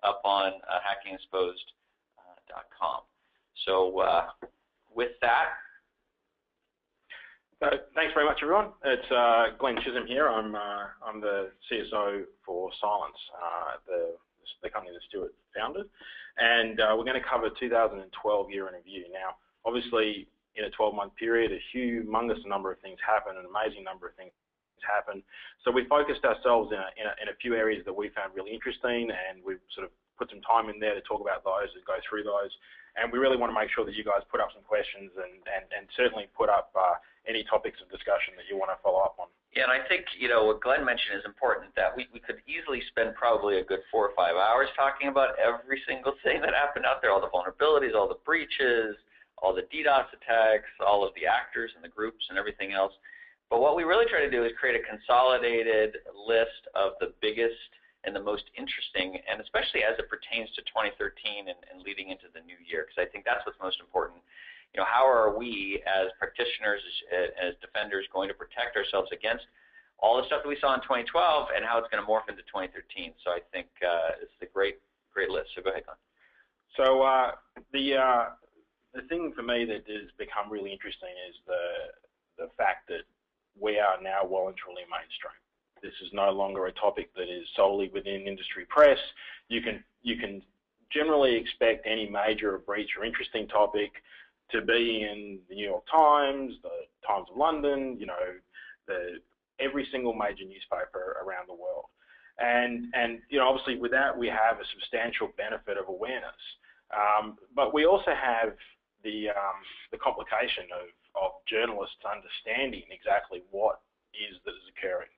up on hackingexposed.com. So with that. Thanks very much, everyone. It's Glenn Chisholm here. I'm the CSO for Cylance, the company that Stuart founded, and we're going to cover 2012 year in review. Now, obviously, in a 12-month period, a humongous number of things happen, an amazing number of things happen. So we focused ourselves in a few areas that we found really interesting, and we've sort of put some time in there to talk about those and go through those. And we really want to make sure that you guys put up some questions and certainly put up any topics of discussion that you want to follow up on. Yeah, and I think, what Glenn mentioned is important, that we could easily spend probably a good 4 or 5 hours talking about every single thing that happened out there, all the vulnerabilities, all the breaches, all the DDoS attacks, all of the actors and the groups and everything else. But what we really try to do is create a consolidated list of the biggest and the most interesting, and especially as it pertains to 2013 and leading into the new year, because I think that's what's most important. How are we as practitioners, as defenders, going to protect ourselves against all the stuff that we saw in 2012 and how it's going to morph into 2013? So I think it's a great list. So go ahead, Glenn. So the thing for me that has become really interesting is the fact that we are now well and truly mainstream. This is no longer a topic that is solely within industry press. You can generally expect any major breach or interesting topic to be in the New York Times, the Times of London, every single major newspaper around the world. And obviously with that we have a substantial benefit of awareness. But we also have the complication of journalists understanding exactly what is that is occurring.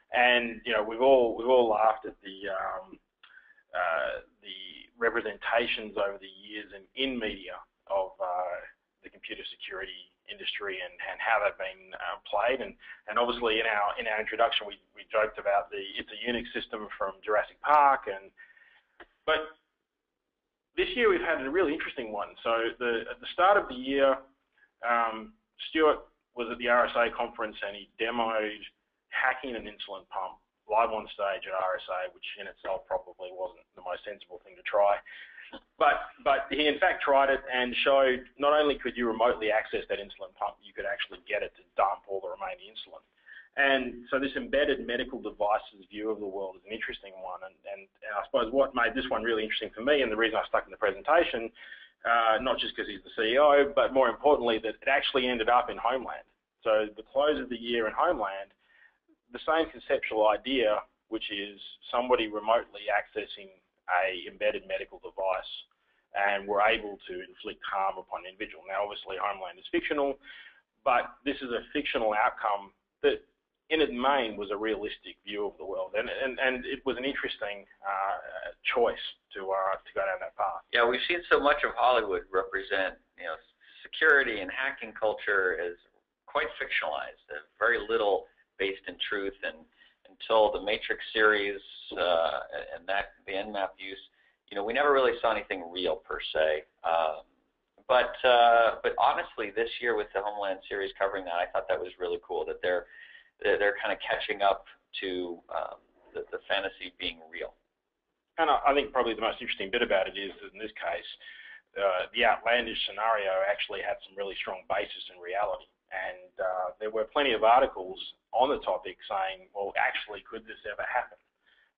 And we've all laughed at the representations over the years in media of the computer security industry and how they've been played. And obviously in our introduction we joked about it's a Unix system from Jurassic Park. But this year we've had a really interesting one. So at the start of the year, Stuart was at the RSA conference and he demoed hacking an insulin pump live on stage at RSA, which in itself probably wasn't the most sensible thing to try. But he in fact tried it and showed not only could you remotely access that insulin pump, you could actually get it to dump all the remaining insulin. And so this embedded medical devices view of the world is an interesting one. And I suppose what made this one really interesting for me, and the reason I stuck in the presentation, not just because he's the CEO, but more importantly that it actually ended up in Homeland. So the close of the year in Homeland, the same conceptual idea, which is somebody remotely accessing a embedded medical device and were able to inflict harm upon an individual. Now obviously Homeland is fictional, but this is a fictional outcome that in its main was a realistic view of the world, and it was an interesting choice to go down that path. Yeah, we've seen so much of Hollywood represent security and hacking culture as quite fictionalized, very little based in truth, and until the Matrix series and the Nmap use, we never really saw anything real per se. But honestly, this year with the Homeland series covering that, I thought that was really cool that they're kind of catching up to the fantasy being real. And I think probably the most interesting bit about it is that in this case, the outlandish scenario actually had some really strong basis in reality. And there were plenty of articles on the topic saying, well, actually, could this ever happen?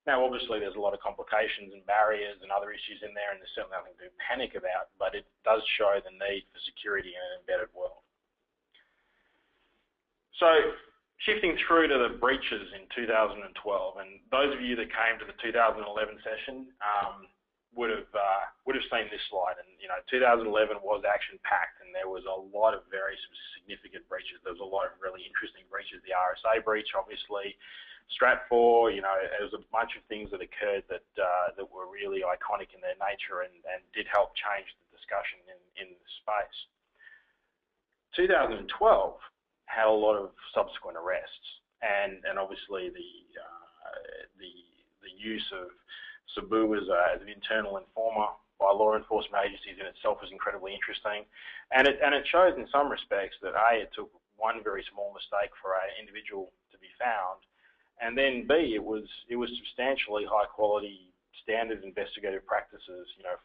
Now, obviously, there's a lot of complications and barriers and other issues in there, and there's certainly nothing to panic about, but it does show the need for security in an embedded world. So, shifting through to the breaches in 2012, and those of you that came to the 2011 session would have seen this slide. And 2011 was action-packed, and there was a lot of very significant breaches. There was a lot of really interesting breaches. The RSA breach, obviously, Stratfor. There was a bunch of things that occurred that were really iconic in their nature and did help change the discussion in the space. 2012 had a lot of subsequent arrests, and obviously the use of Cebu as an internal informer by law enforcement agencies in itself was incredibly interesting, and it shows in some respects that A, it took one very small mistake for an individual to be found, and then B, it was substantially high quality standard investigative practices, you know.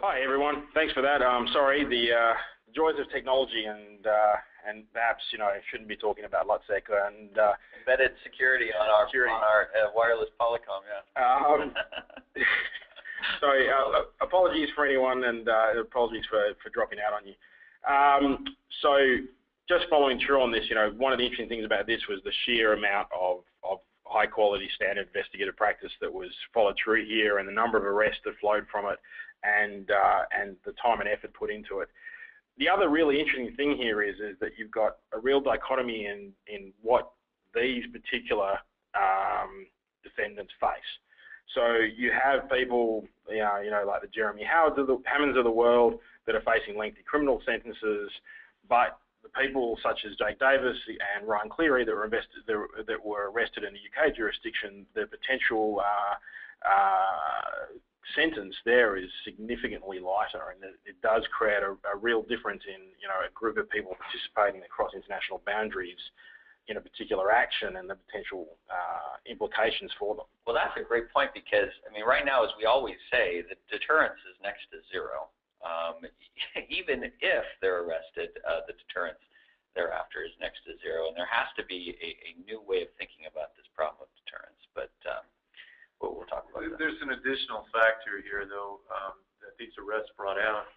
Hi everyone, thanks for that. Sorry, the joys of technology and perhaps, you know, I shouldn't be talking about LUTSEC and embedded security on our wireless Polycom, yeah. Sorry, apologies for anyone, and apologies for dropping out on you. So just following through on this, you know, one of the interesting things about this was the sheer amount of high quality standard investigative practice that was followed through here, and the number of arrests that flowed from it, and the time and effort put into it. The other really interesting thing here is that you've got a real dichotomy in what these particular defendants face. So you have people, you know, like the Jeremy Hammonds of the world that are facing lengthy criminal sentences, but the people such as Jake Davis and Ryan Cleary that were arrested in the UK jurisdiction, the potential sentence there is significantly lighter, and it does create a real difference in, you know, a group of people participating across international boundaries in a particular action and the potential implications for them. Well, that's a great point, because, I mean, right now, as we always say, the deterrence is next to zero. Even if they're arrested, the deterrence thereafter is next to zero, and there has to be a new way of thinking about this problem of deterrence. But we'll talk about that. There's an additional factor here, though, that these arrests brought out,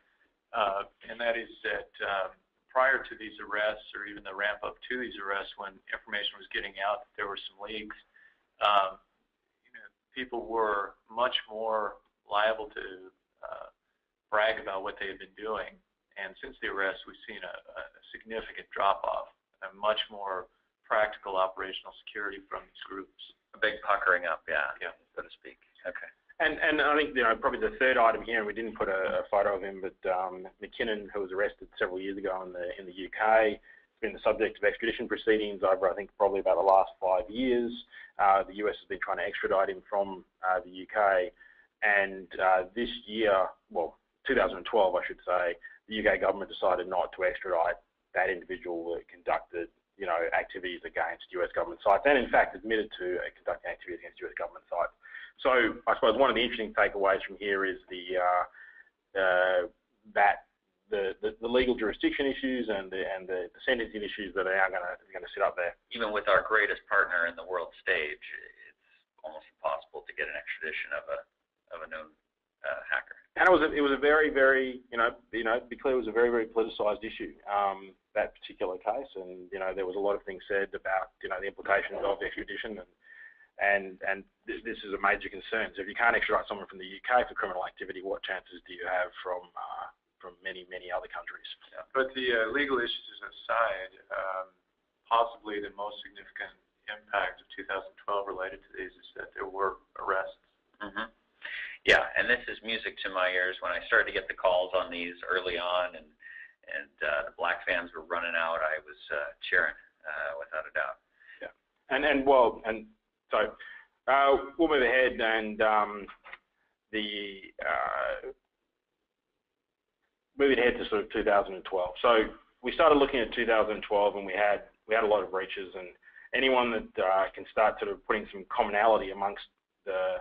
and that is that prior to these arrests, or even the ramp up to these arrests, when information was getting out that there were some leaks, you know, people were much more liable to brag about what they had been doing. And since the arrest, we've seen a significant drop off, a much more practical operational security from these groups. A big puckering up, yeah, so to speak. Okay. And I think, you know, probably the third item here, and we didn't put a photo of him, but McKinnon, who was arrested several years ago in the UK, has been the subject of extradition proceedings over, I think, probably about the last 5 years. The US has been trying to extradite him from the UK, and this year, well, 2012, I should say, the UK government decided not to extradite that individual that conducted, you know, activities against US government sites, and in fact admitted to conducting activities against US government sites. So I suppose one of the interesting takeaways from here is the legal jurisdiction issues and the sentencing issues that are now going to sit up there. Even with our greatest partner in the world stage, it's almost impossible to get an extradition of a known hacker. And it was a very, very, you know, to be clear, it was a very, very politicized issue, that particular case, and, you know, there was a lot of things said about, you know, the implications of extradition, and this is a major concern. So if you can't extradite someone from the UK for criminal activity, what chances do you have from many, many other countries? Yeah. But the legal issues aside, possibly the most significant impact of 2012 related to these is that there were arrests. Mm-hmm. Yeah, and this is music to my ears. When I started to get the calls on these early on, and the black fans were running out, I was cheering, without a doubt. Yeah, and so we'll move ahead, and moving ahead to sort of 2012. So we started looking at 2012, and we had a lot of breaches, and anyone that can start sort of putting some commonality amongst the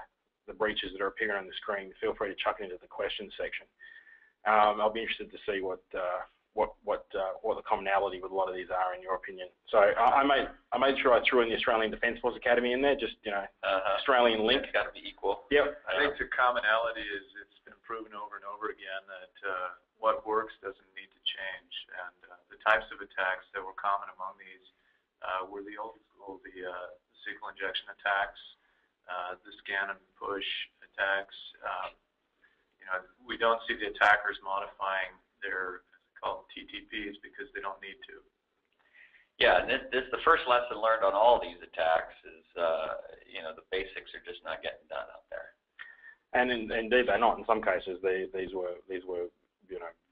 breaches that are appearing on the screen, feel free to chuck it into the questions section. I'll be interested to see what the commonality with a lot of these are in your opinion. So I made sure I threw in the Australian Defence Force Academy in there, just Australian link. It's got to be equal. Yep. I think the commonality is it's been proven over and over again that what works doesn't need to change, and the types of attacks that were common among these were the old school, the SQL injection attacks, the scan and push attacks. We don't see the attackers modifying their called TTPs because they don't need to. Yeah, and this the first lesson learned on all these attacks is the basics are just not getting done out there. And indeed they're not. In some cases, these were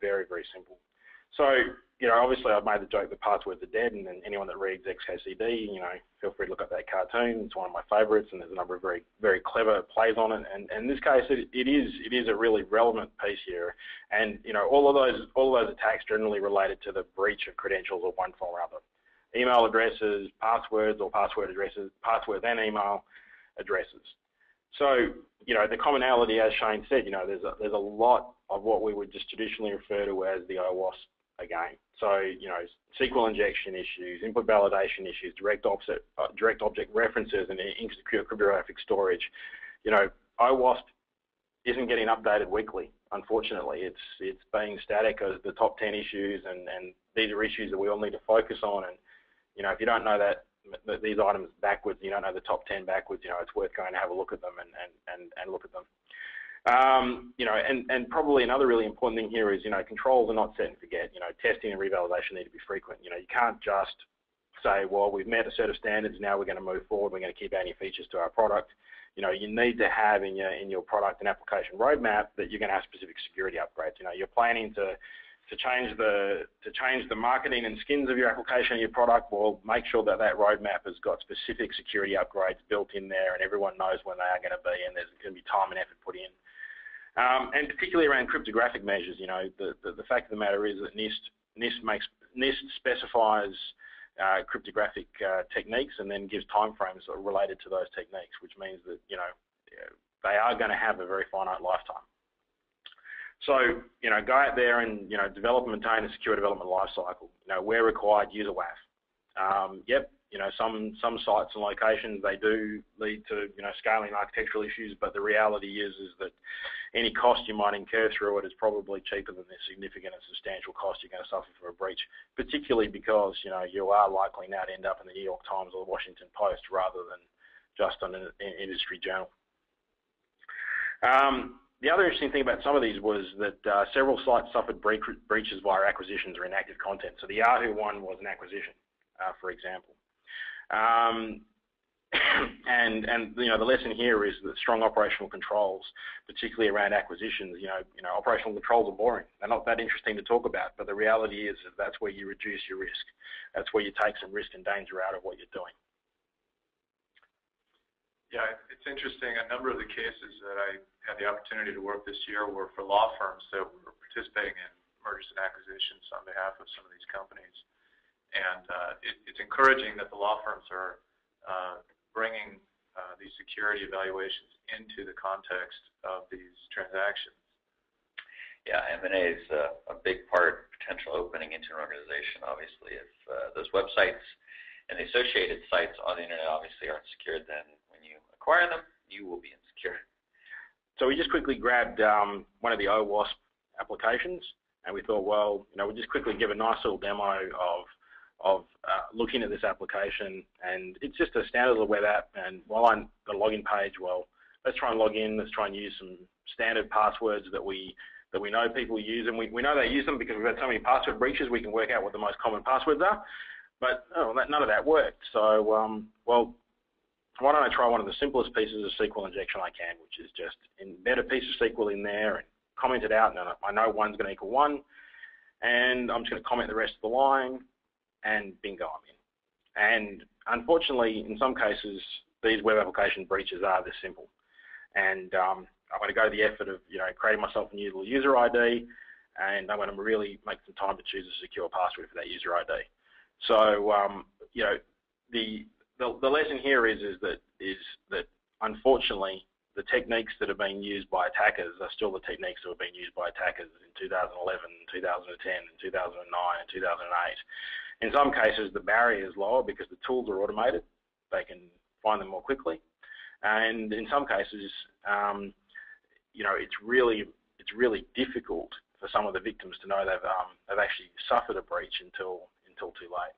very, very simple. So obviously I've made the joke that passwords are dead, and then anyone that reads XKCD, feel free to look up that cartoon. It's one of my favourites, and there's a number of very, very clever plays on it. And in this case, it is a really relevant piece here. And all of those attacks generally related to the breach of credentials of one form or other. Email addresses, passwords or password addresses, passwords and email addresses. So the commonality, as Shane said, there's a lot of what we would just traditionally refer to as the OWASP again. So SQL injection issues, input validation issues, direct object references, and insecure cryptographic storage. OWASP isn't getting updated weekly. Unfortunately, it's being static as the top 10 issues, and these are issues that we all need to focus on. And if you don't know that these items backwards, you don't know the top 10 backwards, it's worth going to have a look at them and look at them. And probably another really important thing here is, controls are not set and forget. Testing and revalidation need to be frequent. You can't just say, well, we've met a set of standards, now we're going to move forward, we're going to keep adding features to our product. You need to have in your product and application roadmap that you're going to have specific security upgrades. You're planning to change the marketing and skins of your application and your product. Well, make sure that roadmap has got specific security upgrades built in there, and everyone knows when they are going to be, and there's going to be time and effort put in. And particularly around cryptographic measures, the fact of the matter is that NIST specifies cryptographic techniques and then gives timeframes related to those techniques, which means that they are going to have a very finite lifetime. So go out there and develop and maintain a secure development lifecycle. Where required, use a WAF. Yep. Some sites and locations, they do lead to scaling architectural issues, but the reality is that any cost you might incur through it is probably cheaper than the significant and substantial cost you're going to suffer for a breach, particularly because you are likely now to end up in the New York Times or the Washington Post rather than just on an industry journal. The other interesting thing about some of these was that several sites suffered breaches via acquisitions or inactive content. So the Yahoo one was an acquisition, for example. And the lesson here is that strong operational controls, particularly around acquisitions, operational controls are boring. They're not that interesting to talk about, but the reality is that that's where you reduce your risk. That's where you take some risk and danger out of what you're doing. Yeah, it's interesting. A number of the cases that I had the opportunity to work this year were for law firms that were participating in mergers and acquisitions on behalf of some of these companies. And it's encouraging that the law firms are bringing these security evaluations into the context of these transactions. Yeah, M&A is a big part of potential opening into an organization. Obviously, if those websites and the associated sites on the internet obviously aren't secure, then when you acquire them, you will be insecure. So we just quickly grabbed one of the OWASP applications, and we thought, well, we'll just quickly give a nice little demo of looking at this application. And it's just a standard little web app, and while I'm the login page, well, let's try and log in. Let's try and use some standard passwords that we know people use, and we know they use them because we've had so many password breaches. We can work out what the most common passwords are, but none of that worked. So, well, why don't I try one of the simplest pieces of SQL injection I can, which is just embed a piece of SQL in there and comment it out, and I know 1's going to equal 1, and I'm just going to comment the rest of the line, and bingo, I'm in. And unfortunately, in some cases, these web application breaches are this simple. And I'm going to go to the effort of creating myself a new little user ID, and I'm going to really make some time to choose a secure password for that user ID. So, you know, the lesson here is that unfortunately the techniques that are being used by attackers are still the techniques that were being used by attackers in 2011, 2010, and 2009, and 2008. In some cases, the barrier is lower because the tools are automated. They can find them more quickly. And in some cases, you know, it's really difficult for some of the victims to know they've actually suffered a breach until too late.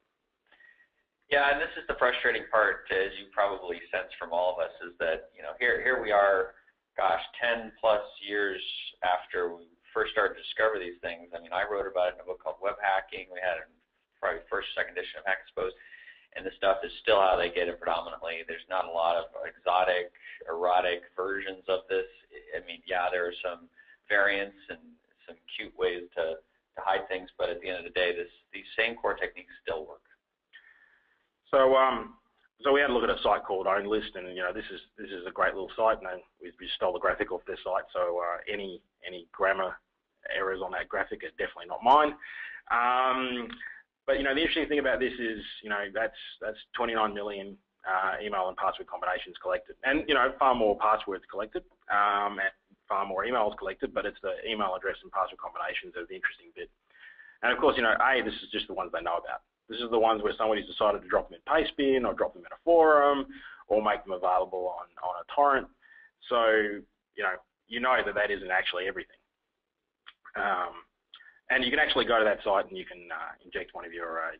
Yeah, and this is the frustrating part, as you probably sense from all of us, is that, you know, here we are, gosh, 10 plus years after we first started to discover these things. I mean, I wrote about it in a book called Web Hacking. We had it in probably first, second edition of Hack Exposed, and the stuff is still how they get it predominantly. There's not a lot of exotic, erotic versions of this. I mean, yeah, there are some variants and some cute ways to hide things, but at the end of the day, these same core techniques still work. So, so we had a look at a site called OwnList, and you know, this is a great little site, and we stole the graphic off their site. So any grammar errors on that graphic are definitely not mine. But you know, the interesting thing about this is, you know, that's 29 million email and password combinations collected, and you know, far more passwords collected, and far more emails collected. But it's the email address and password combinations that are the interesting bit. And of course, you know, this is just the ones they know about. This is the ones where somebody's decided to drop them in Pastebin or drop them in a forum or make them available on a torrent. So, you know that isn't actually everything. And you can actually go to that site and you can inject one of your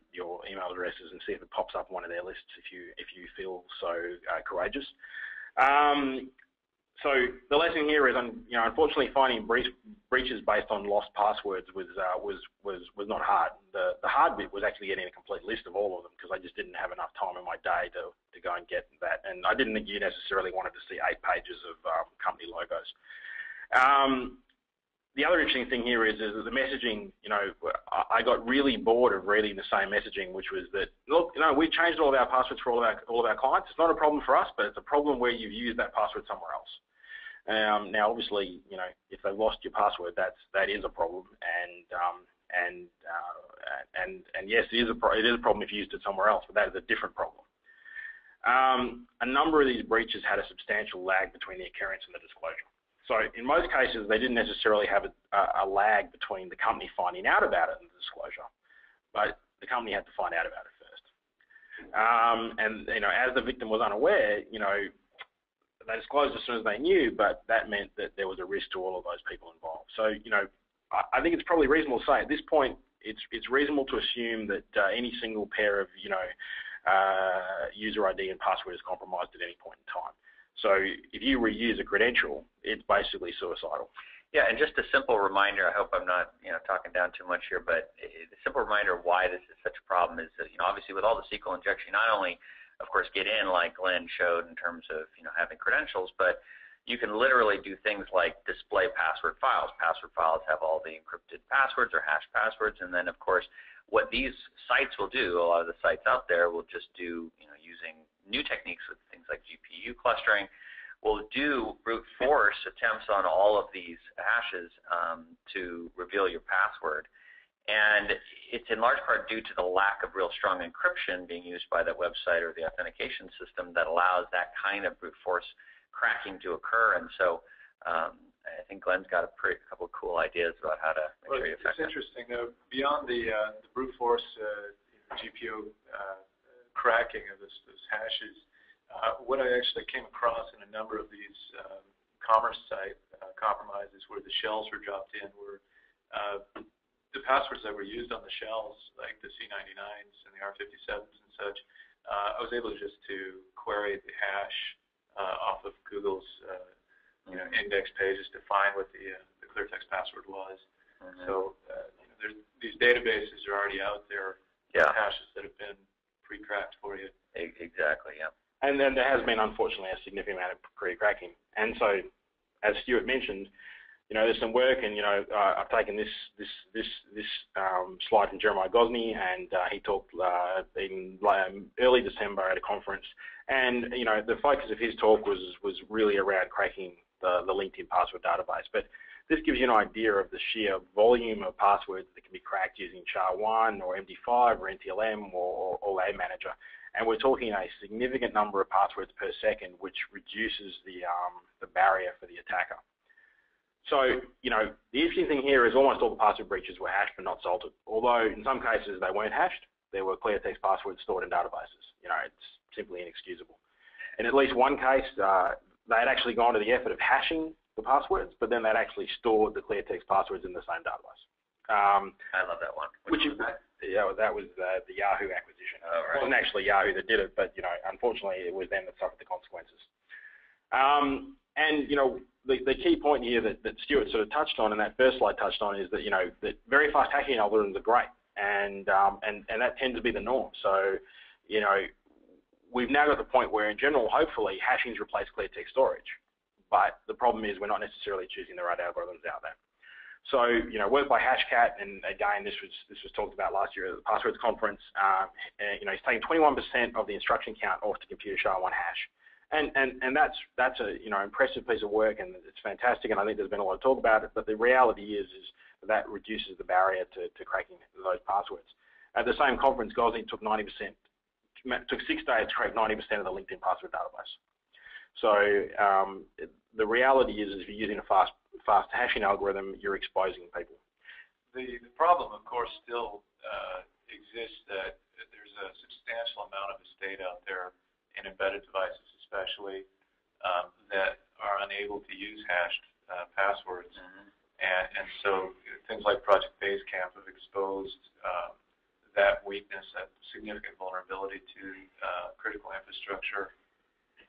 email addresses and see if it pops up one of their lists if you feel so courageous. So the lesson here is, unfortunately, finding breaches based on lost passwords was not hard. The hard bit was actually getting a complete list of all of them, because I just didn't have enough time in my day to go and get that, and I didn't think you necessarily wanted to see 8 pages of company logos. The other interesting thing here is that the messaging, I got really bored of reading the same messaging, which was that, look, we changed all of our passwords for all of our clients. It's not a problem for us, but it's a problem where you've used that password somewhere else. Now, obviously, if they've lost your password, that is a problem, and yes, it is a problem if you used it somewhere else, but that is a different problem. A number of these breaches had a substantial lag between the occurrence and the disclosure. So in most cases, they didn't necessarily have a lag between the company finding out about it and the disclosure, but the company had to find out about it first. And as the victim was unaware, they disclosed as soon as they knew, but that meant that there was a risk to all of those people involved. So, I think it's probably reasonable to say at this point, it's reasonable to assume that any single pair of, user ID and password is compromised at any point in time. So if you reuse a credential, it's basically suicidal. Yeah, and just a simple reminder, I hope I'm not talking down too much here, but a simple reminder of why this is such a problem is that, obviously with all the SQL injection, not only, of course, get in like Glenn showed in terms of having credentials, but you can literally do things like display password files. Password files have all the encrypted passwords or hash passwords, and then of course what these sites will do, a lot of the sites out there will just do, using new techniques with things like GPU clustering, will do brute force attempts on all of these hashes to reveal your password. And it's in large part due to the lack of real strong encryption being used by that website or the authentication system that allows that kind of brute force cracking to occur. And so I think Glenn's got a couple of cool ideas about how to make sure you affect It's interesting, though, beyond the brute force GPU cracking of those hashes, what I actually came across in a number of these commerce site compromises where the shells were dropped in were the passwords that were used on the shells, like the C99s and the R57s and such. I was able just to query the hash off of Google's index pages to find what the clear text password was. Mm-hmm. So these databases are already out there, hashes that have been pre-cracked for you. Exactly, yeah. And then there has been, unfortunately, a significant amount of pre-cracking. And so, as Stuart mentioned, there's some work, and I've taken this slide from Jeremiah Gosney, and he talked in early December at a conference, and the focus of his talk was really around cracking the LinkedIn password database. But this gives you an idea of the sheer volume of passwords that can be cracked using SHA-1 or MD5 or NTLM or Ad Manager. And we're talking a significant number of passwords per second, which reduces the barrier for the attacker. So, you know, the interesting thing here is almost all the password breaches were hashed but not salted. Although in some cases they weren't hashed, there were clear text passwords stored in databases. You know, it's simply inexcusable. In at least one case, they had actually gone to the effort of hashing the passwords, but then they'd actually stored the clear text passwords in the same database. I love that one. Which was that? Yeah, that was the Yahoo acquisition. Oh, right. It wasn't actually Yahoo that did it, but, you know, unfortunately it was them that suffered the consequences. And, you know, the key point here that Stuart sort of touched on and that first slide touched on is that, you know, that very fast hashing algorithms are great, and that tends to be the norm. So, you know, we've now got the point where in general, hopefully, hashing's replaced clear text storage. But the problem is we're not necessarily choosing the right algorithms out there. So, you know, work by Hashcat, and again, this was talked about last year at the Passwords Conference. You know, he's taking 21% of the instruction count off the computer SHA-1 hash. And that's a, you know, impressive piece of work, and it's fantastic, and I think there's been a lot of talk about it, but the reality is that reduces the barrier to cracking those passwords. At the same conference, Gosling took 6 days to crack 90% of the LinkedIn password database. So the reality is if you're using a fast hashing algorithm, you're exposing people. The problem, of course, still exists that there's a substantial amount of estate out there in embedded devices especially, that are unable to use hashed passwords. Mm-hmm. And so things like Project Basecamp have exposed that weakness, that significant vulnerability to critical infrastructure.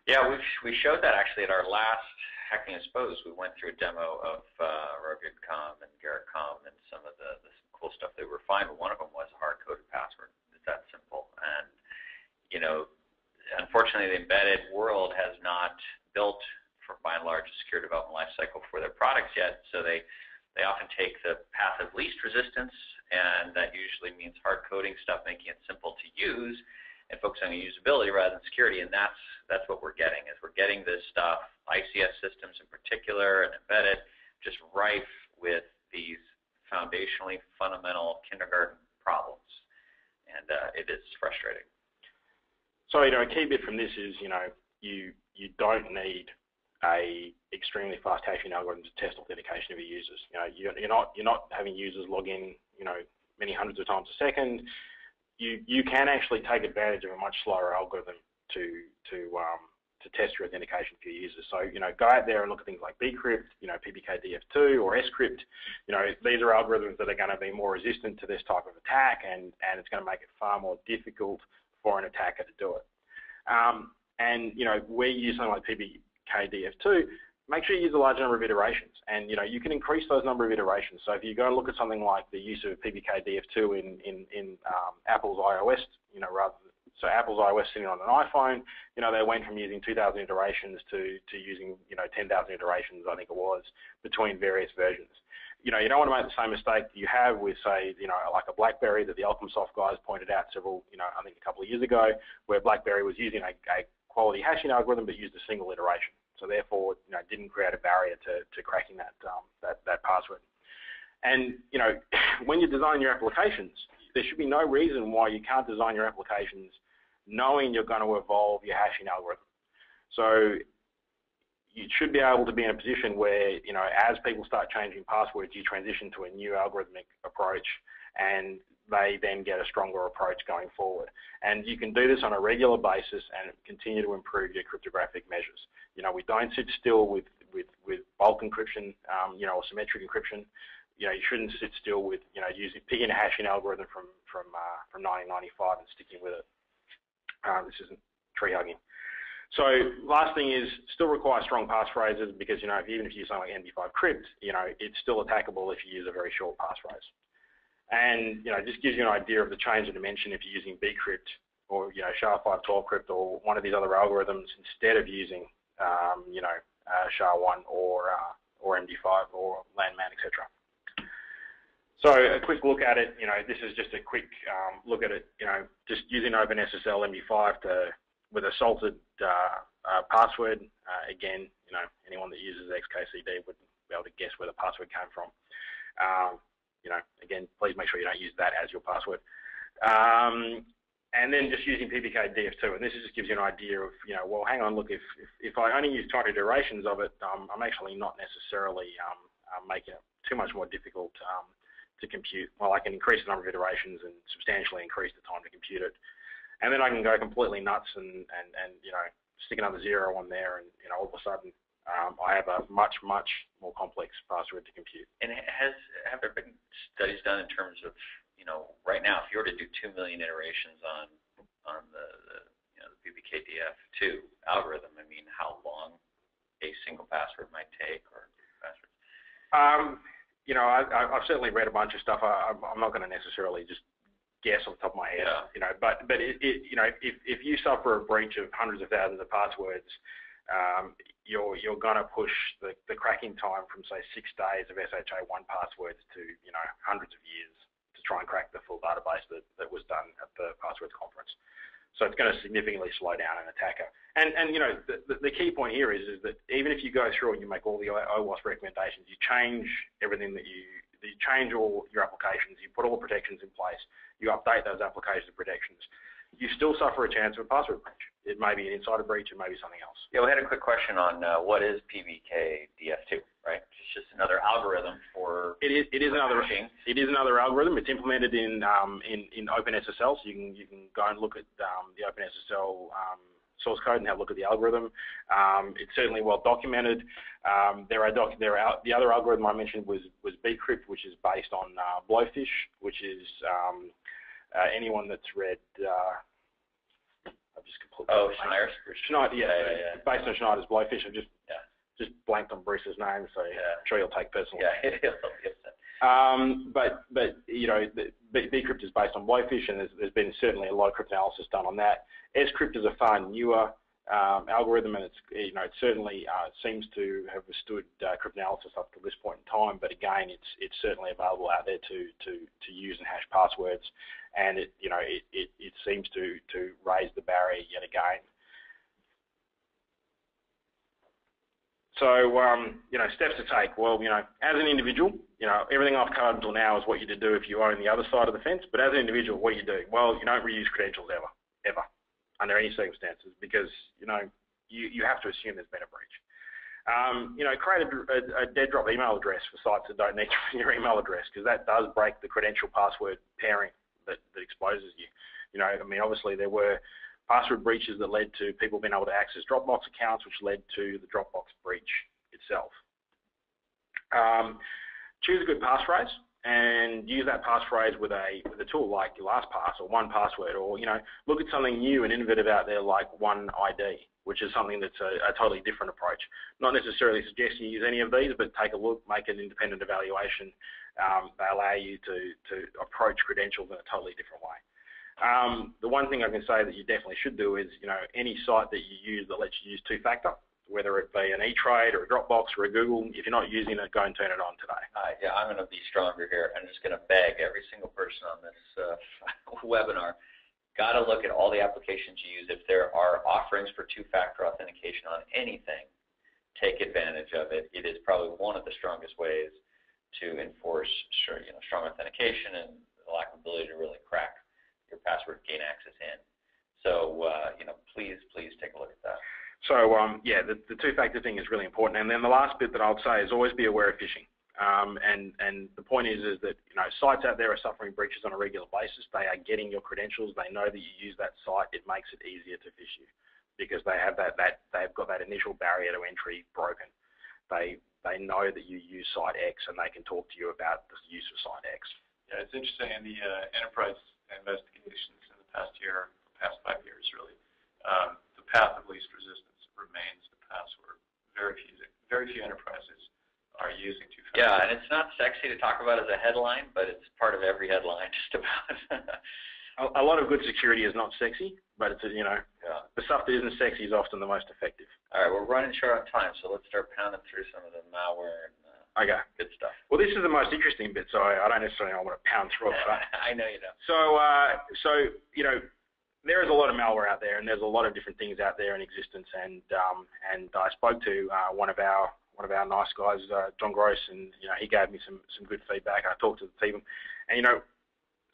Yeah, we showed that actually at our last Hacking Exposed. We went through a demo of RuggedCom and GarrettCom and some of the cool stuff they were fine, but one of them was a hard-coded password. It's that simple. And, you know, unfortunately, the embedded world has not built, by and large, a secure development lifecycle for their products yet, so they often take the path of least resistance, and that usually means hard coding stuff, making it simple to use, and focusing on usability rather than security. And that's what we're getting, is we're getting this stuff, ICS systems in particular, and embedded, just rife with these foundationally fundamental kindergarten problems, and it is frustrating. So, you know, a key bit from this is, you know, you don't need a extremely fast hashing algorithm to test authentication of your users. You know, you're not having users log in, you know, many hundreds of times a second. You can actually take advantage of a much slower algorithm to test your authentication for your users. So, you know, go out there and look at things like bcrypt, you know, PBKDF2 or scrypt. You know, these are algorithms that are going to be more resistant to this type of attack, and it's going to make it far more difficult for an attacker to do it. And, you know, where you use something like PBKDF2, make sure you use a large number of iterations. And, you know, you can increase those number of iterations. So if you go and look at something like the use of PBKDF2 in Apple's iOS, you know, so Apple's iOS sitting on an iPhone, you know, they went from using 2,000 iterations to using, you know, 10,000 iterations, I think it was, between various versions. You know, you don't want to make the same mistake you have with, say, you know, like a BlackBerry that the Alchemsoft guys pointed out several, you know, I think a couple of years ago, where BlackBerry was using a quality hashing algorithm but used a single iteration. So therefore, you know, didn't create a barrier to cracking that password. And, you know, when you design your applications, there should be no reason why you can't design your applications knowing you're going to evolve your hashing algorithm. So you should be able to be in a position where, you know, as people start changing passwords, you transition to a new algorithmic approach, and they then get a stronger approach going forward. And you can do this on a regular basis and continue to improve your cryptographic measures. You know, we don't sit still with bulk encryption, you know, or symmetric encryption. You know, you shouldn't sit still with, you know, picking a hashing algorithm from 1995 and sticking with it. This isn't tree hugging. So last thing is still require strong passphrases, because, you know, even if you use something like MD5 crypt, you know, it's still attackable if you use a very short passphrase. And, you know, this gives you an idea of the change in dimension if you're using bcrypt or, you know, SHA-512 crypt or one of these other algorithms instead of using, you know, SHA-1 or MD5 or Landman, etc. So a quick look at it, you know, this is just a quick look at it, you know, just using OpenSSL MD5 with a salted password. Again, anyone that uses XKCD would be able to guess where the password came from. Again, please make sure you don't use that as your password. And then just using PBK DF2, and this just gives you an idea of, well, hang on, look, if I only use tiny iterations of it, I'm actually not necessarily making it too much more difficult to compute. Well, I can increase the number of iterations and substantially increase the time to compute it. And then I can go completely nuts and stick another 0 on there, and all of a sudden I have a much more complex password to compute. And have there been studies done in terms of right now, if you were to do 2 million iterations on the PBKDF2 algorithm, I mean, how long a single password might take, or passwords? I've certainly read a bunch of stuff. I'm not going to necessarily just guess off the top of my head. Yeah. But if you suffer a breach of hundreds of thousands of passwords, you're going to push the cracking time from, say, 6 days of SHA-1 passwords to hundreds of years to try and crack the full database that was done at the passwords conference. So it's going to significantly slow down an attacker. And the key point here is that even if you go through and you make all the OWASP recommendations, you change everything you change all your applications, you put all the protections in place, you update those application protections, you still suffer a chance of a password breach. It may be an insider breach, it may be something else. Yeah, we had a quick question on what is PBKDF2, right? It's just another algorithm for it is another algorithm. It's implemented in OpenSSL, so you can go and look at the OpenSSL source code and have a look at the algorithm. It's certainly well documented. The other algorithm I mentioned was bcrypt, which is based on Blowfish, which is anyone that's read. I've just completely. Schneider. Yeah. Based on Schneider's Blowfish. I've just blanked on Bruce's name, so I'm sure you'll take personally. Yeah. But bcrypt is based on Blowfish, and there's been certainly a lot of cryptanalysis done on that. scrypt is a far newer algorithm, and it certainly seems to have withstood cryptanalysis up to this point in time. But again, it's certainly available out there to use and hash passwords, and it seems to raise the barrier yet again. So steps to take. Well, as an individual, everything I've covered until now is what you do if you own the other side of the fence. But as an individual, what do you do? Well, you don't reuse credentials ever, under any circumstances, because you have to assume there's been a breach. Create a dead drop email address for sites that don't need your email address, because that does break the credential password pairing that exposes you. Obviously there were password breaches that led to people being able to access Dropbox accounts, which led to the Dropbox breach itself. Choose a good passphrase and use that passphrase with a tool like LastPass or 1Password, or look at something new and innovative out there like OneID, which is something that's a totally different approach. Not necessarily suggesting you use any of these, but take a look, make an independent evaluation. They allow you to approach credentials in a totally different way. The one thing I can say that you definitely should do is, any site that you use that lets you use two-factor, whether it be an E-Trade or a Dropbox or a Google, if you're not using it, go and turn it on today. Yeah, I'm going to be stronger here. I'm just going to beg every single person on this webinar, got to look at all the applications you use. If there are offerings for two-factor authentication on anything, take advantage of it. It is probably one of the strongest ways to enforce strong authentication and the lack of ability to really crack your password, gain access in. So, please take a look at that. So, the two-factor thing is really important. And then the last bit that I'll say is always be aware of phishing. And the point is that, sites out there are suffering breaches on a regular basis. They are getting your credentials. They know that you use that site. It makes it easier to phish you because they have they've got that initial barrier to entry broken. They know that you use site X and they can talk to you about the use of site X. Yeah, it's interesting in the enterprise investigations in the past 5 years, really. The path of least resistance remains the password. Very few enterprises are using two-factor. Yeah, and it's not sexy to talk about as a headline, but it's part of every headline just about. A lot of good security is not sexy, but it's the stuff that isn't sexy is often the most effective. All right, we're running short on time, so let's start pounding through some of the malware and good stuff. Well, this is the most interesting bit, so I don't necessarily want to pound through it. But I know you don't. So there is a lot of malware out there, and there's a lot of different things out there in existence. And I spoke to one of our nice guys, John Gross, and he gave me some good feedback. I talked to the team, and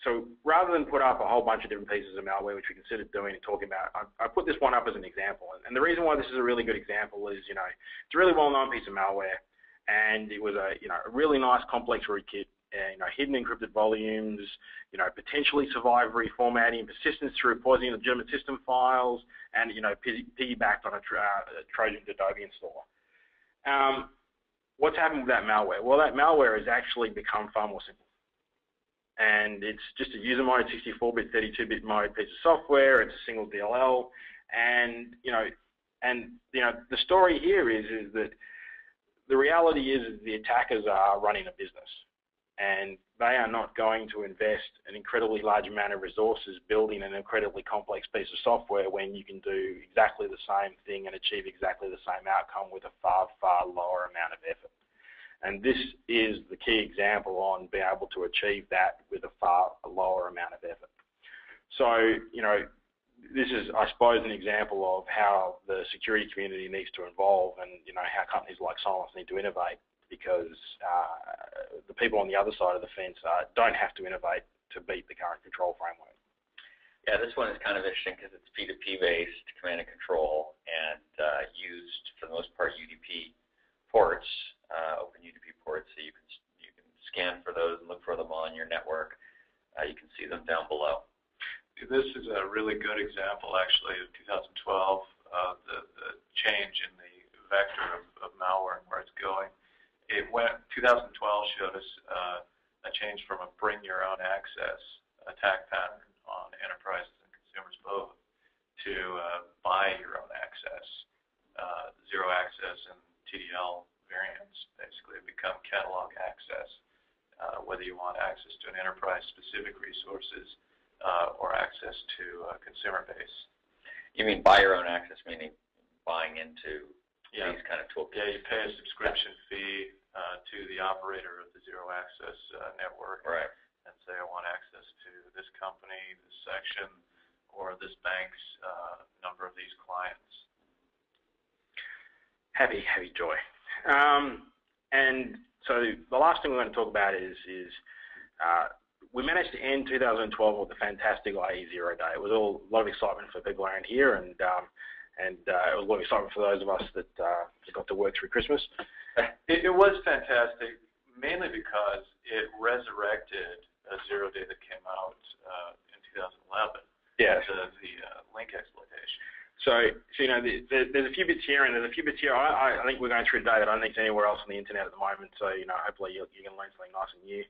so rather than put up a whole bunch of different pieces of malware, which we considered doing and talking about, I put this one up as an example. And the reason why this is a really good example is, it's a really well-known piece of malware, and it was a really nice complex rootkit. Hidden encrypted volumes, potentially survive reformatting, persistence through pausing legitimate system files, and piggybacked on a Trojan Adobe installer. What's happened with that malware? Well, that malware has actually become far more simple, and it's just a user mode, 64-bit, 32-bit mode piece of software. It's a single DLL, and the story here is that the reality is the attackers are running a business. And they are not going to invest an incredibly large amount of resources building an incredibly complex piece of software when you can do exactly the same thing and achieve exactly the same outcome with a far, far lower amount of effort. And this is the key example on being able to achieve that with a far lower amount of effort. So, this is, I suppose, an example of how the security community needs to evolve, and how companies like Cylance need to innovate, because the people on the other side of the fence don't have to innovate to beat the current control framework. Yeah, this one is kind of interesting because it's P2P based, command and control, and used for the most part UDP ports, open UDP ports, so you can scan for those and look for them on your network. You can see them down below. This is a really good example, actually, of 2012, the change in the vector of malware and where it's going. 2012 showed us a change from a bring your own access attack pattern on enterprises and consumers both to buy your own access. Zero access and TDL variants basically become catalog access, whether you want access to an enterprise-specific resources or access to a consumer base. You mean buy your own access, meaning buying into these kind of toolkits? Yeah, you pay a subscription fee to the operator of the zero access network, right, and say I want access to this company, this section, or this bank's number of these clients. Happy joy. And so the last thing we're going to talk about is we managed to end 2012 with a fantastic IE Zero Day. It was a lot of excitement for people around here, and it was a lot of excitement for those of us that got to work through Christmas. It was fantastic, mainly because it resurrected a Zero Day that came out in 2011. Yeah. The link exploitation. So there's a few bits here, and there's a few bits here. I think we're going through today that I don't think is anywhere else on the internet at the moment. So hopefully you can learn something nice and new.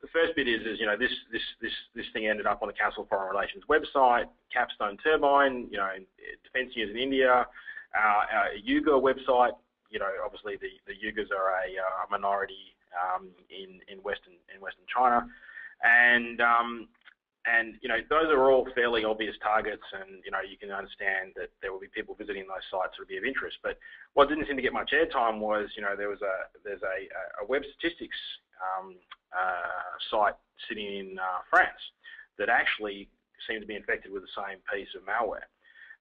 The first bit is this thing ended up on the Council of Foreign Relations website, Capstone Turbine, defense news in India, our Uyghur website. Obviously the Uyghurs are a minority in Western China, and those are all fairly obvious targets, and you can understand that there will be people visiting those sites that will be of interest. But what didn't seem to get much airtime was there's a web statistics site sitting in France that actually seemed to be infected with the same piece of malware.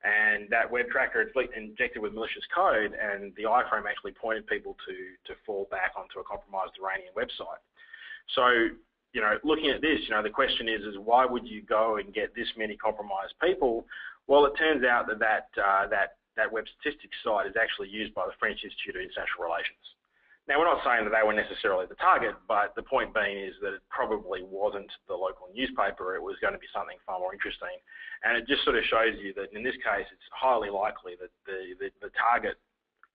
And that web tracker is injected with malicious code, and the iframe actually pointed people to fall back onto a compromised Iranian website. So, looking at this, the question is why would you go and get this many compromised people? Well, it turns out that web statistics site is actually used by the French Institute of International Relations. Now, we're not saying that they were necessarily the target, but the point being is that it probably wasn't the local newspaper. It was going to be something far more interesting. And it just sort of shows you that in this case, it's highly likely that the target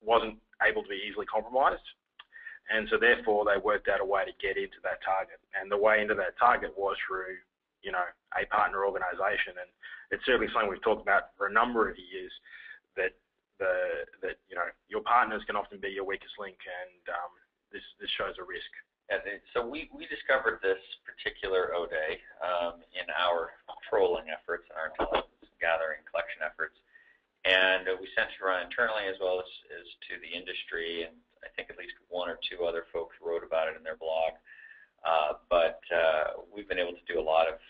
wasn't able to be easily compromised. And so therefore, they worked out a way to get into that target. And the way into that target was through, a partner organization. And it's certainly something we've talked about for a number of years, that your partners can often be your weakest link, and this shows a risk. Yeah, so we discovered this particular ODay in our trolling efforts and our intelligence gathering collection efforts, and we sent it around internally as well as to the industry, and I think at least one or two other folks wrote about it in their blog. But we've been able to do a lot of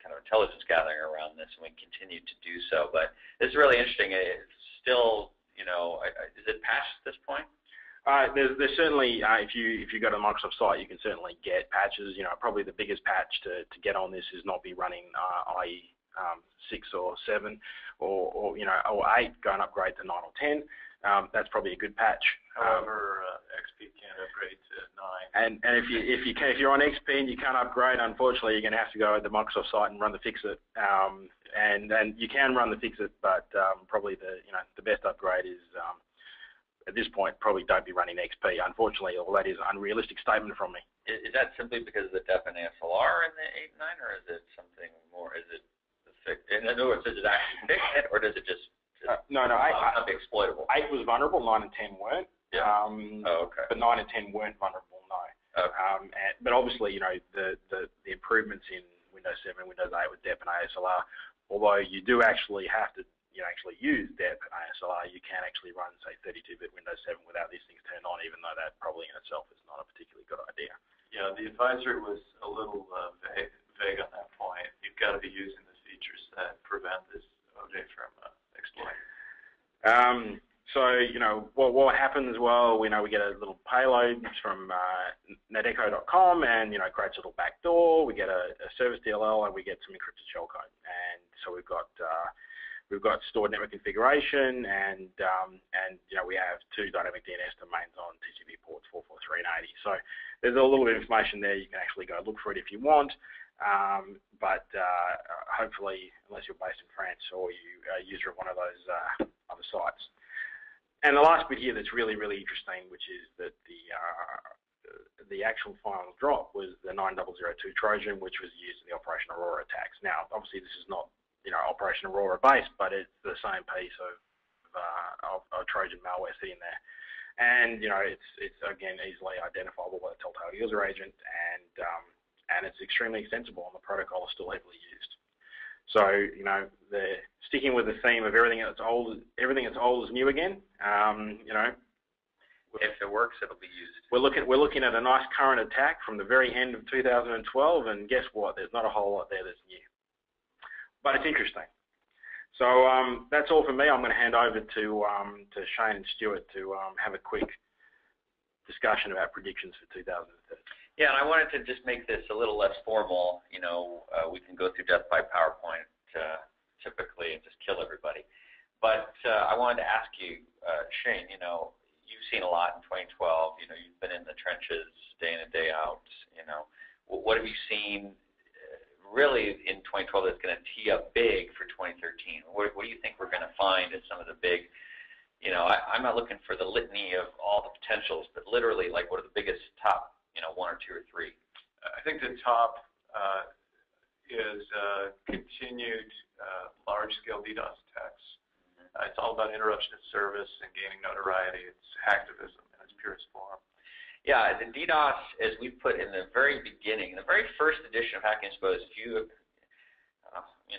kind of intelligence gathering around this, and we continue to do so. But it's really interesting. It's still, is it patched at this point? There's certainly, if you go to the Microsoft site, you can certainly get patches. Probably the biggest patch to get on this is not be running IE 6 or 7 or 8, go and upgrade to 9 or 10. That's probably a good patch. However, XP can't upgrade to 9. And if you're on XP and you can't upgrade, unfortunately, you're going to have to go to the Microsoft site and run the fix-it. And you can run the fix-it, but probably the best upgrade is at this point probably don't be running XP. Unfortunately, all that is an unrealistic statement from me. Is that simply because of the def and ASLR in the 8 and 9, or is it something more? Is it the fix? In other words, does it actually fix it, or does it just no, not be exploitable? 8 was vulnerable, 9 and 10 weren't. Yeah. Okay. But 9 and 10 weren't vulnerable, no. Okay. But obviously, the improvements in Windows 7 and Windows 8 with dep and ASLR, although you do actually have to actually use dep and ASLR, you can actually run, say, 32-bit Windows 7 without these things turned on, even though that probably in itself is not a particularly good idea. Yeah, the advisory was a little vague on that point. You've got to be using the features that prevent this OJ from exploiting. What happens? Well, we get a little payload from netecho.com and, creates a little backdoor. We get a service DLL and we get some encrypted shellcode. And so we've got stored network configuration and we have 2 dynamic DNS domains on TCP ports 443 and 80. So there's a little bit of information there. You can actually go look for it if you want. But hopefully, unless you're based in France or you are a user of one of those other sites. And the last bit here that's really, really interesting, which is that the actual final drop was the 9002 Trojan, which was used in the Operation Aurora attacks. Now, obviously, this is not Operation Aurora based, but it's the same piece of Trojan malware sitting there. And it's again easily identifiable by the Telltale user agent, and it's extremely extensible, and the protocol is still heavily used. So they're sticking with the theme of everything that's old is new again. If it works, it'll be used. We're looking at a nice current attack from the very end of 2012, and guess what? There's not a whole lot there that's new, but it's interesting. So that's all from me. I'm going to hand over to Shane and Stuart to have a quick discussion about predictions for 2013. Yeah, and I wanted to just make this a little less formal. We can go through death by PowerPoint typically and just kill everybody. But I wanted to ask you, Shane, you've seen a lot in 2012. You've been in the trenches day in and day out. What have you seen really in 2012 that's going to tee up big for 2013? What do you think we're going to find as some of the big, I'm not looking for the litany of all the potentials, but literally, like, what are the biggest top, 1 or 2 or 3? I think the top is continued large-scale DDoS attacks. It's all about interruption of service and gaining notoriety. It's hacktivism in its purest form. Yeah, the DDoS, as we put in the very beginning, the very first edition of Hacking Exposed,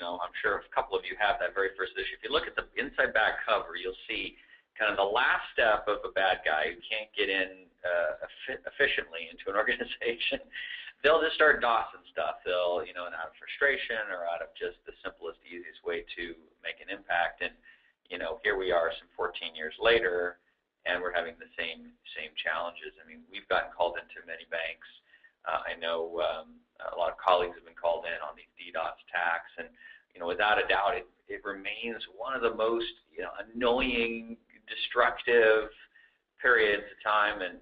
I'm sure a couple of you have that very first edition. If you look at the inside back cover, you'll see kind of the last step of a bad guy who can't get in efficiently into an organization. They'll just start DOSing stuff. They'll, out of frustration or out of just the simplest, easiest way to make an impact. And, here we are some 14 years later, and we're having the same challenges. I mean, we've gotten called into many banks. I know a lot of colleagues have been called in on these DDoS attacks, and without a doubt, it remains one of the most annoying, destructive periods of time, and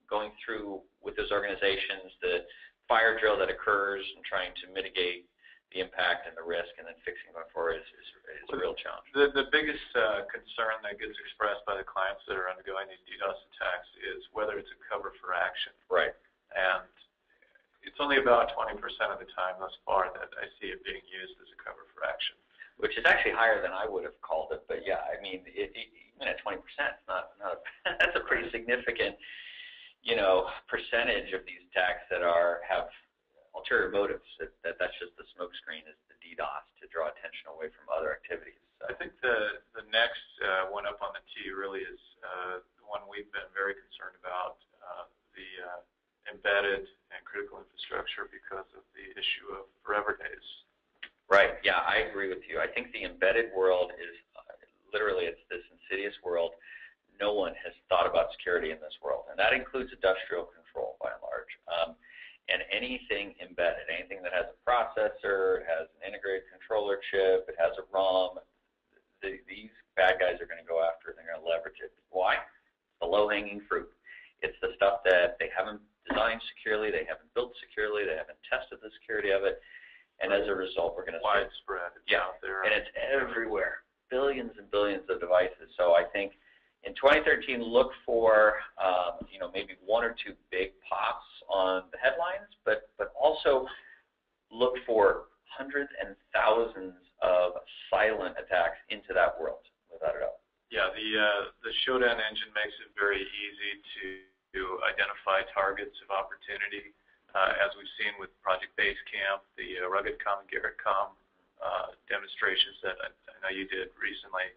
going through with those organizations the fire drill that occurs and trying to mitigate the impact and the risk, and then fixing going forward is a real challenge. The biggest concern that gets expressed by the clients that are undergoing these DDoS attacks is whether it's a cover for action. Right. And it's only about 20% of the time thus far that I see it being used as a cover for action. Which is actually higher than I would have called it, but yeah, I mean, even at 20%, that's a pretty significant, percentage of these attacks that have ulterior motives. That's just the smokescreen, is the DDoS to draw attention away from other activities. I think the next one up on the T really is the one we've been very concerned about, the embedded and critical infrastructure, because of the issue of forever days. embedded world is literally, it's this insidious world. No one has thought about security in this world, and that includes industrial control by and large. And anything embedded, anything that has a processor, it has an integrated controller chip, it has a ROM, these bad guys are going to go after it, and they're going to leverage it. Why? It's the low-hanging fruit. It's the stuff that they haven't designed securely, they haven't built securely, they haven't tested the security of it, and as a result, we're going to see widespread. It's out there. And it's everywhere. Billions and billions of devices. So I think in 2013, look for maybe one or two big pops on the headlines, but also look for hundreds and thousands of silent attacks into that world, without a doubt. Yeah, the Shodan engine makes it very easy to identify targets of opportunity, as we've seen with Project Basecamp, the Rugged Com and Garrett Com demonstrations that I know you did recently.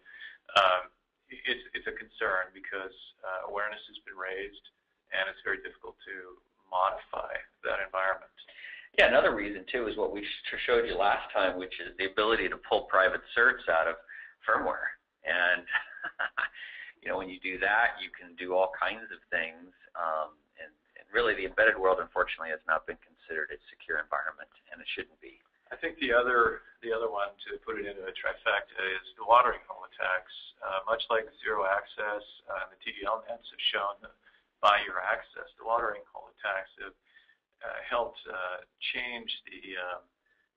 It's a concern because awareness has been raised, and it's very difficult to modify that environment. Yeah, another reason too is what we showed you last time, which is the ability to pull private certs out of firmware. And when you do that, you can do all kinds of things. And really, the embedded world, unfortunately, has not been considered a secure environment, and it shouldn't be. I think the other one, to put it into a trifecta, is the watering hole attacks. Much like zero access and the TDL nets have shown by your access, the watering hole attacks have helped change the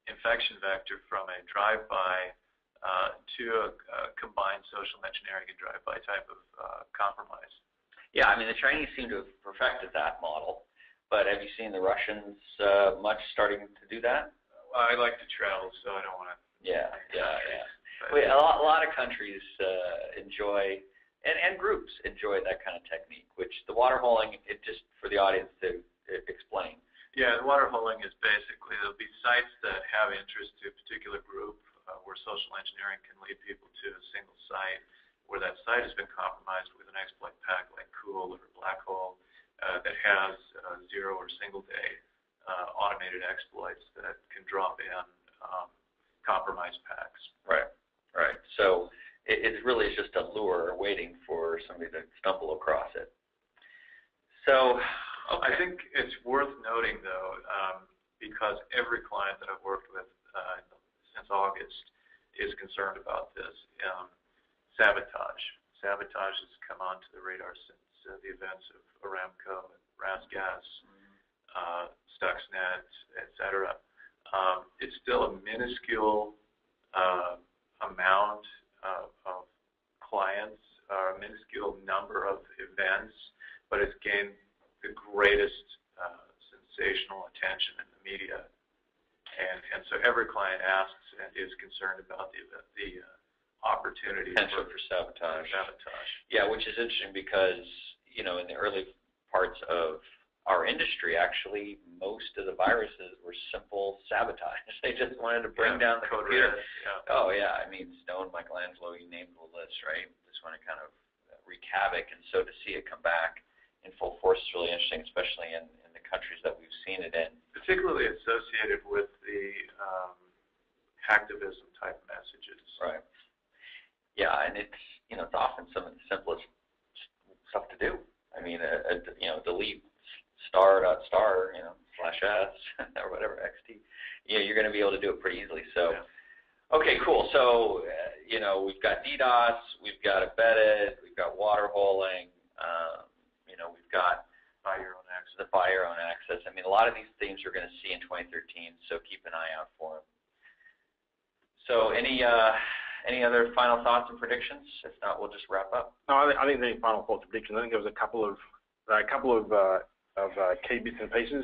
infection vector from a drive-by to a combined social engineering and drive-by type of compromise. Yeah, I mean, the Chinese seem to have perfected that model, but have you seen the Russians much starting to do that? I like to travel, so I don't want to. Yeah. A lot of countries enjoy, and groups enjoy that kind of technique, which the water holing, it just for the audience to explain. Yeah, the water holing is basically, there'll be sites that have interest to a particular group where social engineering can lead people to a single site where that site has been compromised with an exploit pack like Cool or Black Hole that has zero or single day automated exploits that can drop in compromised packs. Right. So it really is just a lure waiting for somebody to stumble across it. So I think it's worth noting, though, because every client that I've worked with since August is concerned about this, sabotage. Sabotage has come onto the radar since the events of Aramco and RasGas, Stuxnet, etc. It's still a minuscule amount of clients, a minuscule number of events, but it's gained the greatest sensational attention in the media. And so every client asks and is concerned about the opportunity potential for sabotage. Yeah, which is interesting because, in the early parts of our industry, actually, most of the viruses were simple sabotage. They just wanted to bring down the computer. Oh, yeah. I mean, Stone, Michelangelo, you name the list, right? Just want to kind of wreak havoc. And so to see it come back in full force is really interesting, especially in the countries that we've seen it in. Particularly associated with the hacktivism type messages. Right. Yeah, and it's often some of the simplest stuff to do. I mean, delete ***, /s, or whatever, xt. You're going to be able to do it pretty easily. So, Okay, cool. So, we've got DDoS, we've got embedded, we've got water holing, we've got buy your own access. The buy your own access. I mean, a lot of these themes we're going to see in 2013, so keep an eye out for them. So, any other final thoughts and predictions? If not, we'll just wrap up. No, I think the final thoughts and predictions. I think there was a couple of key bits and pieces.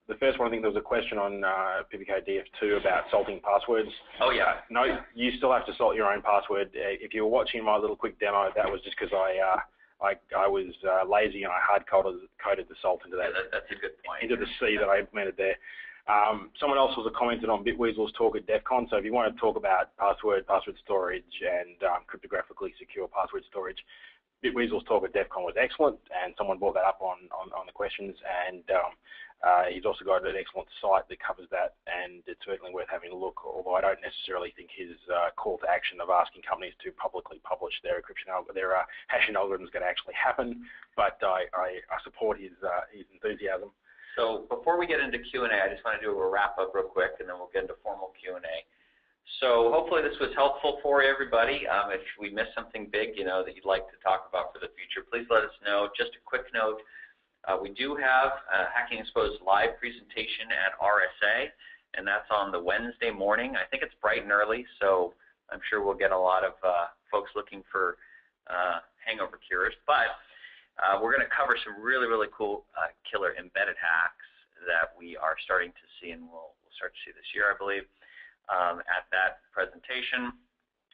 The first one, I think there was a question on PPK DF2 about salting passwords. Oh, yeah. No, you still have to salt your own password. If you were watching my little quick demo, that was just because I was lazy and I hard-coded the salt into that. Yeah, that's a good point. Into the C that I implemented there. Someone else also commented on Bitweasel's talk at DEF CON, so if you want to talk about password storage, and cryptographically secure password storage, Bitweasel's talk at DEF CON was excellent, and someone brought that up on the questions, and He's also got an excellent site that covers that, and it's certainly worth having a look, although I don't necessarily think his call to action of asking companies to publicly publish their hashing algorithms going to actually happen, but I support his enthusiasm. So before we get into Q&A, I just want to do a wrap-up real quick, and then we'll get into formal Q&A. So hopefully this was helpful for everybody. If we missed something big, that you'd like to talk about for the future, please let us know. Just a quick note, we do have a Hacking Exposed live presentation at RSA, and that's on the Wednesday morning. I think it's bright and early, so I'm sure we'll get a lot of folks looking for hangover cures. But we're going to cover some really, really cool killer embedded hacks that we are starting to see, and we'll start to see this year, I believe, at that presentation.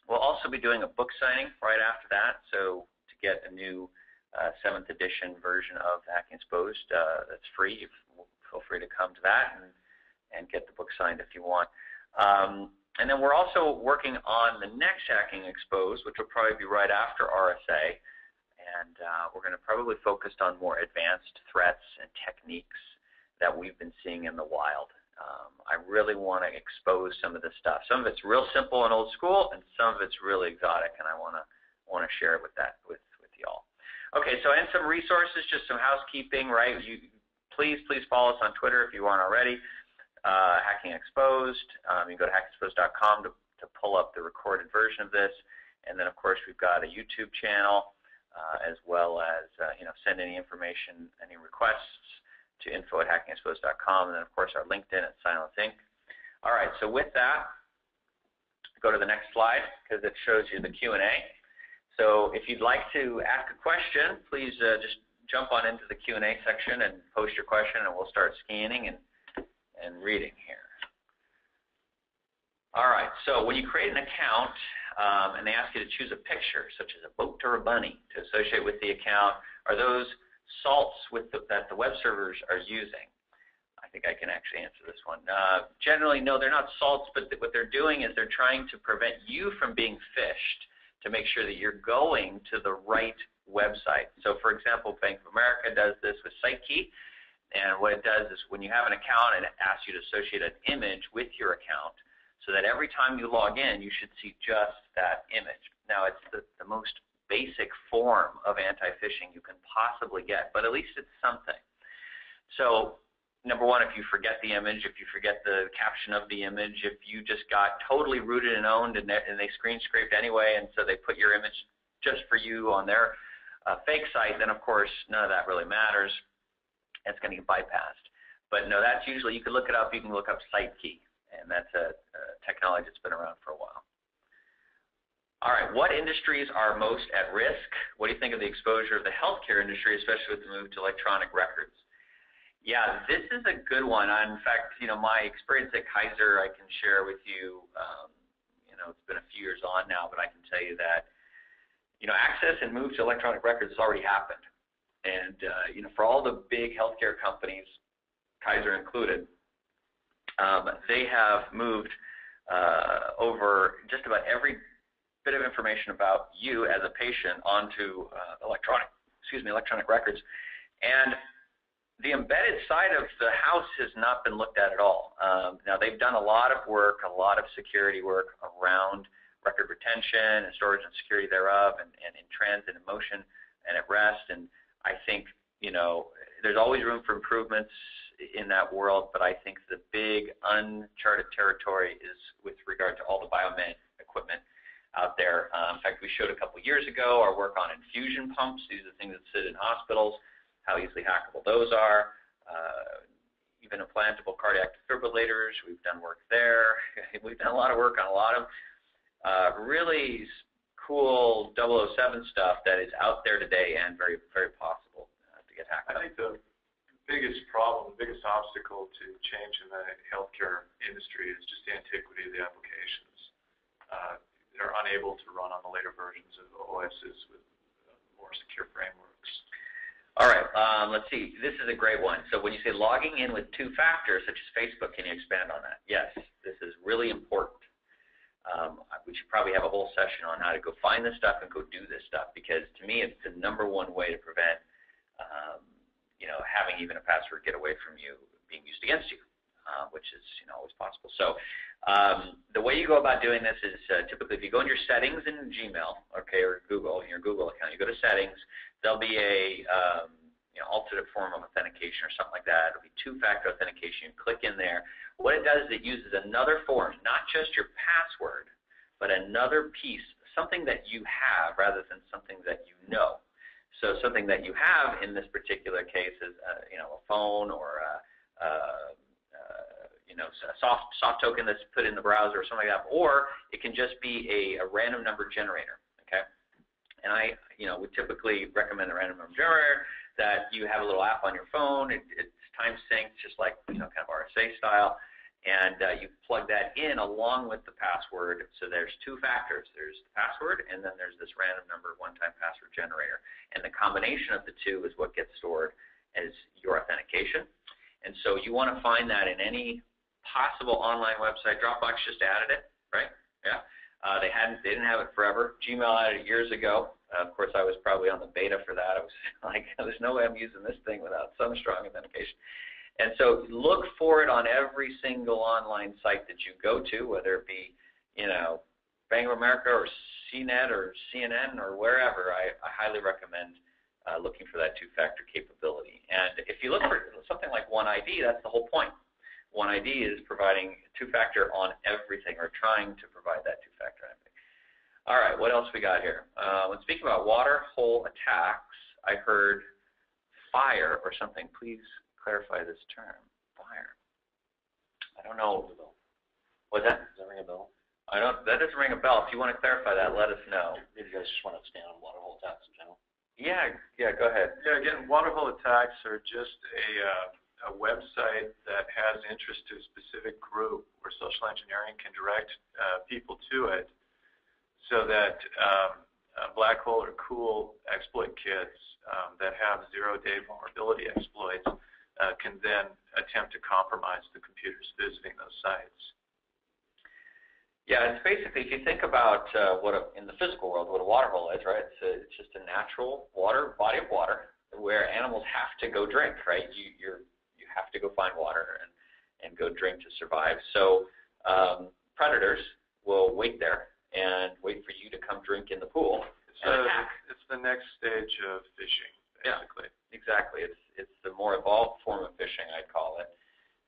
We'll also be doing a book signing right after that, so to get a new 7th edition version of Hacking Exposed that's free. Feel free to come to that and get the book signed if you want. And then we're also working on the next Hacking Exposed, which will probably be right after RSA. And we're going to probably focus on more advanced threats and techniques that we've been seeing in the wild. I really want to expose some of this stuff. Some of it's real simple and old school, and some of it's really exotic, and I want to share with y'all. Okay, so and some resources, just some housekeeping, right? Please follow us on Twitter if you aren't already. Hacking Exposed. You can go to hackexposed.com to pull up the recorded version of this, and then of course we've got a YouTube channel. As well as send any information, any requests to info@hackingexposed.com, and then of course our LinkedIn at Cylance Inc. All right, so with that, go to the next slide because it shows you the Q&A. So if you'd like to ask a question, please just jump on into the Q&A section and post your question, and we'll start scanning and reading here. All right, so when you create an account and they ask you to choose a picture, such as a boat or a bunny, to associate with the account, are those salts that the web servers are using? I think I can actually answer this one. Generally, no, they're not salts, but what they're doing is they're trying to prevent you from being phished to make sure that you're going to the right website. So, for example, Bank of America does this with SiteKey, and what it does is when you have an account and it asks you to associate an image with your account, so that every time you log in, you should see just that image. Now, it's the most basic form of anti-phishing you can possibly get, but at least it's something. So, number one, if you forget the image, if you forget the caption of the image, if you just got totally rooted and owned and they screen scraped anyway, and so they put your image just for you on their fake site, then of course none of that really matters. It's going to get bypassed. But no, that's usually, you can look it up, you can look up SiteKey, and that's a technology that's been around for a while. All right, what industries are most at risk? What do you think of the exposure of the healthcare industry, especially with the move to electronic records? Yeah, this is a good one. In fact, my experience at Kaiser, I can share with you. It's been a few years on now, but I can tell you that, access and move to electronic records has already happened. And, for all the big healthcare companies, Kaiser included, they have moved over just about every bit of information about you as a patient onto electronic records. And the embedded side of the house has not been looked at all. Now, they've done a lot of work, a lot of security work around record retention and storage and security thereof, and in transit and motion and at rest. And I think, there's always room for improvements in that world, but I think the big uncharted territory is with regard to all the biomed equipment out there. In fact, we showed a couple years ago our work on infusion pumps. These are things that sit in hospitals, how easily hackable those are. Even implantable cardiac defibrillators, we've done work there. We've done a lot of work on a lot of really cool 007 stuff that is out there today and very, very possible to get hacked. I think the biggest problem, the biggest obstacle to change in the healthcare industry is just the antiquity of the applications. They're unable to run on the later versions of OSs with more secure frameworks. All right, let's see. This is a great one. So when you say logging in with two factors, such as Facebook, can you expand on that? Yes, this is really important. We should probably have a whole session on how to go find this stuff and go do this stuff, because to me it's the #1 way to prevent having even a password get away from you being used against you, which is always possible. So the way you go about doing this is typically if you go in your settings in Gmail, okay, or Google, in your Google account, you go to settings, there'll be a alternate form of authentication or something like that. It'll be two-factor authentication. You click in there. What it does is it uses another form, not just your password, but another piece, something that you have rather than something that you know. So something that you have in this particular case is a phone or a soft token that's put in the browser or something like that, or it can just be a random number generator. Okay, and I would typically recommend a random number generator that you have a little app on your phone. It's time synced, just like kind of RSA style, and you plug that in along with the password. So there's two factors. There's the password, and then there's this random number one-time password generator. And the combination of the two is what gets stored as your authentication. And so you want to find that in any possible online website. Dropbox just added it, right? Yeah. They didn't have it forever. Gmail added it years ago. Of course, I was probably on the beta for that. I was like, there's no way I'm using this thing without some strong authentication. And so look for it on every single online site that you go to, whether it be, Bank of America or CNET or CNN or wherever. I highly recommend looking for that two-factor capability. And if you look for something like OneID, that's the whole point. OneID is providing two-factor on everything, or trying to provide that two-factor on everything. All right, what else we got here? When speaking about water hole attacks, I heard fire or something. Please clarify this term, fire. I don't know. What's that? Does that ring a bell? That doesn't ring a bell. If you want to clarify that, let us know. Maybe you guys just want to expand on water hole attacks in general. Yeah, go ahead. Yeah, again, water hole attacks are just a website that has interest to a specific group where social engineering can direct people to it, so that black hole or cool exploit kits that have zero-day vulnerability exploits can then attempt to compromise the computers visiting those sites. Yeah, it's basically, if you think about in the physical world, what a water hole is, right? It's just a natural body of water where animals have to go drink, right? You have to go find water and go drink to survive. So predators will wait there and wait for you to come drink in the pool and attack. It's the next stage of fishing, basically. Yeah, exactly. It's the more evolved form of fishing, I'd call it.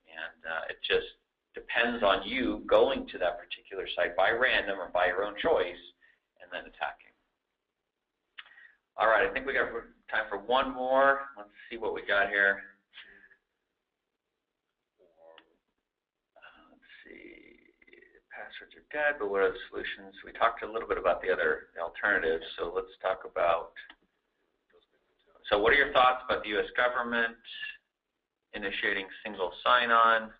And it just depends on you going to that particular site by random or by your own choice and then attacking. All right, I think we got time for one more. Let's see what we got here. Let's see. Passwords are dead, but what are the solutions? We talked a little bit about the alternatives, so let's talk about. So what are your thoughts about the U.S. government initiating single sign-on?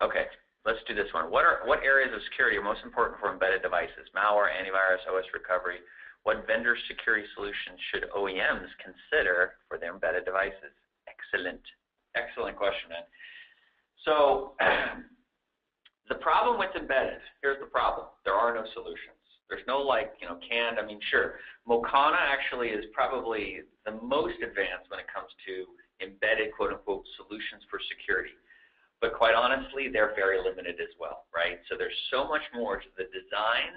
Okay, let's do this one. What areas of security are most important for embedded devices? Malware, antivirus, OS recovery. What vendor security solutions should OEMs consider for their embedded devices? Excellent question, man. So the problem with embedded, here's the problem. There are no solutions. There's no canned, sure. Mocana actually is probably the most advanced when it comes to embedded, quote-unquote, solutions for security. But quite honestly, they're very limited as well, right? So there's so much more to the design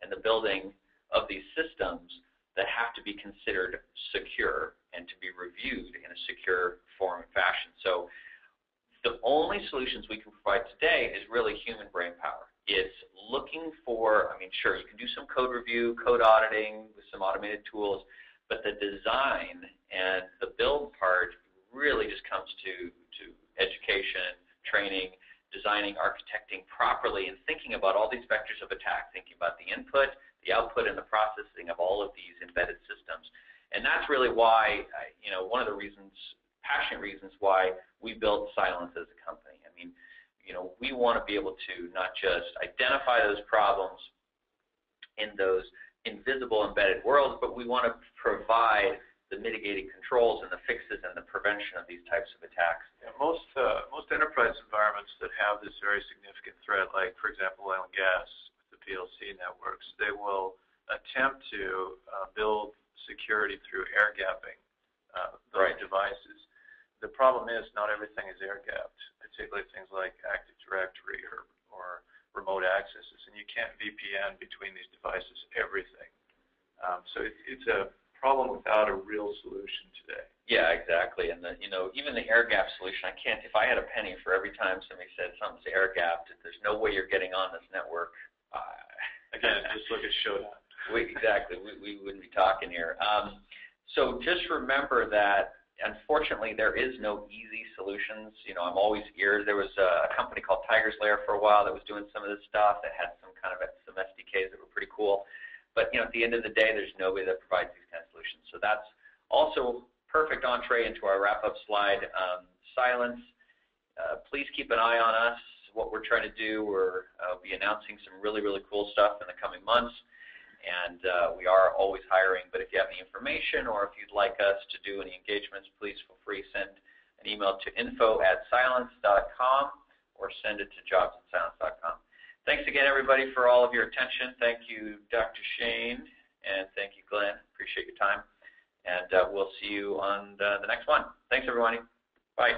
and the building of these systems that have to be considered secure and to be reviewed in a secure form and fashion. So the only solutions we can provide today is really human brain power. It's looking for, sure, you can do some code review, code auditing with some automated tools, but the design and the build part really just comes to education, training, designing, architecting properly, and thinking about all these vectors of attack, thinking about the input, the output, and the processing of all of these embedded systems. And that's really why, one of the passionate reasons why we built Cylance as a company. We want to be able to not just identify those problems in those invisible embedded worlds, but we want to provide the mitigating controls and the fixes and the prevention of these types of attacks. Yeah, most enterprise environments that have this very significant threat, like, for example, oil and gas with the PLC networks, they will attempt to build security through air gapping those devices. the problem is not everything is air-gapped, particularly things like Active Directory or remote accesses, and you can't VPN between these devices everything. So it's a problem without a real solution today. Yeah, exactly. And even the air gap solution, I can't. If I had a penny for every time somebody said something's air gapped, there's no way you're getting on this network. Again, just look at Showdown. Exactly. We wouldn't be talking here. So just remember that, unfortunately, there is no easy solutions. I'm always ears. There was a company called Tiger's Lair for a while that was doing some of this stuff that had some SDKs that were pretty cool. But at the end of the day, there's nobody that provides these kind of solutions. So that's also perfect entree into our wrap-up slide. Cylance, please keep an eye on us. What we're trying to do, we'll be announcing some really, really cool stuff in the coming months. And we are always hiring. But if you have any information or if you'd like us to do any engagements, please feel free to send an email to info@cylance.com or send it to jobs@cylance.com. Thanks again, everybody, for all of your attention. Thank you, Dr. Shane, and thank you, Glenn. Appreciate your time. And we'll see you on the next one. Thanks, everybody. Bye.